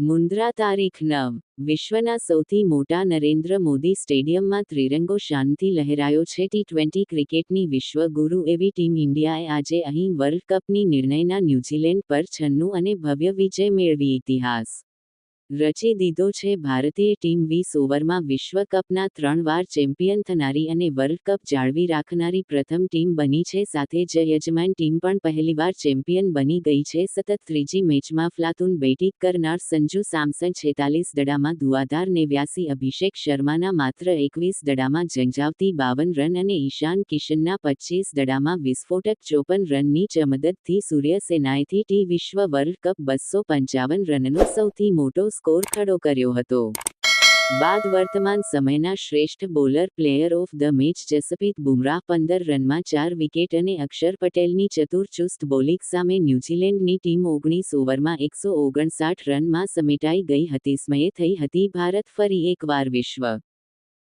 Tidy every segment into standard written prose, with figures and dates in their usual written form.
મુન્દ્રા તારીખ 9. વિશ્વના સૌથી મોટા નરેન્દ્ર મોદી સ્ટેડિયમમાં ત્રિરંગો શાનથી લહેરાયો છે. ટી20 ક્રિકેટની વિશ્વગુરુ એવી ટીમ ઇન્ડિયાએ આજે અહીં વર્લ્ડ કપની નિર્ણયના ન્યૂઝીલેન્ડ પર 96 અને ભવ્ય વિજય મેળવી ઇતિહાસ રચી દીધો છે. ભારતીય ટીમ 20 ઓવરમાં વિશ્વ કપના 3 વાર ચેમ્પિયન થનારી અને વર્લ્ડ કપ જાળવી રાખનારી પ્રથમ ટીમ બની છે. સાથે જ યજમાન ટીમ પણ પહેલીવાર ચેમ્પિયન બની ગઈ છે. સતત ત્રીજી મેચમાં ફ્લાતુન બેટિંગ કરનાર સંજુ સેમસન 46 દડામાં ધુઆધાર 89, અભિષેક શર્માના માત્ર 21 દડામાં ઝંઝાવતી 52 રન અને ઈશાન કિશનના 25 દડામાં વિસ્ફોટક 54 રનની મદદથી સૂર્યસેનાએથી ટી20 વર્લ્ડ કપ 255 રનનો સૌથી મોટો સ્કોર ખડો કર્યો હતો. બાદ વર્તમાન સમયના શ્રેષ્ઠ bowler player of the match Jasprit Bumrah 15 રનમાં 4 wicket અને અક્ષર પટેલની ચતુર-ચુસ્ત બોલિંગ સામે ન્યૂઝીલેન્ડની ટીમ 19 ઓવરમાં 159 રનમાં સમેટાઈ ગઈ હતી. સમયે થઈ હતી ભારત ફરી એકવાર વિશ્વ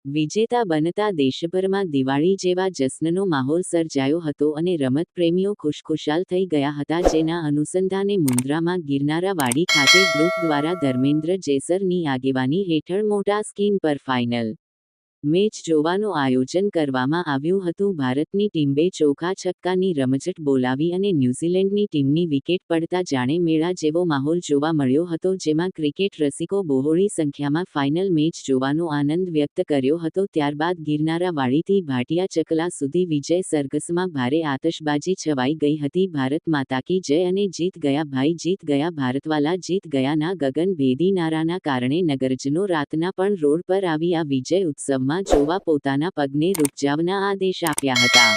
વિજેતા બનતા દેશભરમાં દિવાળી જેવા જશ્નનો માહોલ સર્જાયો હતો અને રમતપ્રેમીઓ ખુશખુશાલ થઈ ગયા હતા. જેના અનુસંધાને મુન્દ્રામાં ગિરનારા વાડી ખાતે ગ્રુપ દ્વારા ધર્મેન્દ્ર જેસરની આગેવાની હેઠળ મોટા સ્ક્રીન પર ફાઇનલ મેચ જોવાનું આયોજન કરવામાં આવ્યું હતું. ભારતની ટીમ 2 ચોખા છક્કાની રમઝટ બોલાવી અને ન્યૂઝીલેન્ડની ટીમની વિકેટ પડતા જાણે મેળા જેવો માહોલ જોવા મળ્યો હતો. જેમાં ક્રિકેટ રસિકો બહોળી સંખ્યામાં ફાઇનલ મેચ જોવાનો આનંદ વ્યક્ત કર્યો હતો. ત્યારબાદ ગિરનારા વાડીથી ભાટિયા ચકલા સુધી વિજય સરઘસમાં ભારે આતશબાજી છવાઈ ગઈ હતી. ભારત માતા કી જય અને જીત ગયા ભાઈ જીત ગયા ભારતવાલા જીત ગયાના ગગનભેદી નારાના કારણે નગરજનો રાતના પણ રોડ પર આવી આ વિજય ઉત્સવમાં જોવા પોતાના પગને રૂકજાવના આદેશ આપ્યા હતા.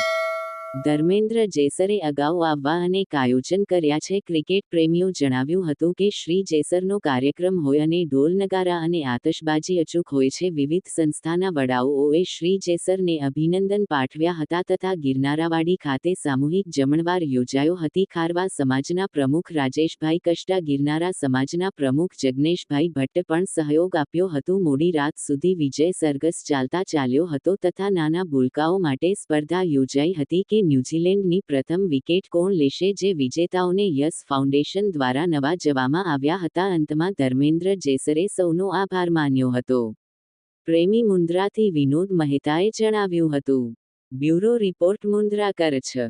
ધર્મેન્દ્ર જેસરે અગાઉ આવવા અનેક આયોજન કર્યા છે. ક્રિકેટ પ્રેમીઓ જણાવ્યું હતું કે શ્રી જેસરનો કાર્યક્રમ હોય અને ઢોલ નગારા અને આતશબાજી અચૂક હોય છે. વિવિધ સંસ્થાના વડાઓએ શ્રી જેસરને અભિનંદન પાઠવ્યા હતા તથા ગિરનારાવાડી ખાતે સામૂહિક જમણવાર યોજાયો હતી. ખારવા સમાજના પ્રમુખ રાજેશભાઈ કષ્ટા, ગિરનારા સમાજના પ્રમુખ જગનેશભાઈ ભટ્ટ પણ સહયોગ આપ્યો હતો. મોડી રાત સુધી વિજય સરઘસ ચાલ્યો હતો તથા નાના ભૂલકાઓ માટે સ્પર્ધા યોજાઈ હતી કે ન્યૂઝીલેન્ડની પ્રથમ વિકેટ કોણ લેશે, જે વિજેતાઓને યસ ફાઉન્ડેશન દ્વારા નવાજવામાં આવ્યા હતા. અંતમાં ધર્મેન્દ્ર જેસરે સૌનો આભાર માન્યો હતો. પ્રેમી મુન્દ્રાથી વિનોદ મહેતાએ જણાવ્યું હતું. Bureau report Mundra Kutch.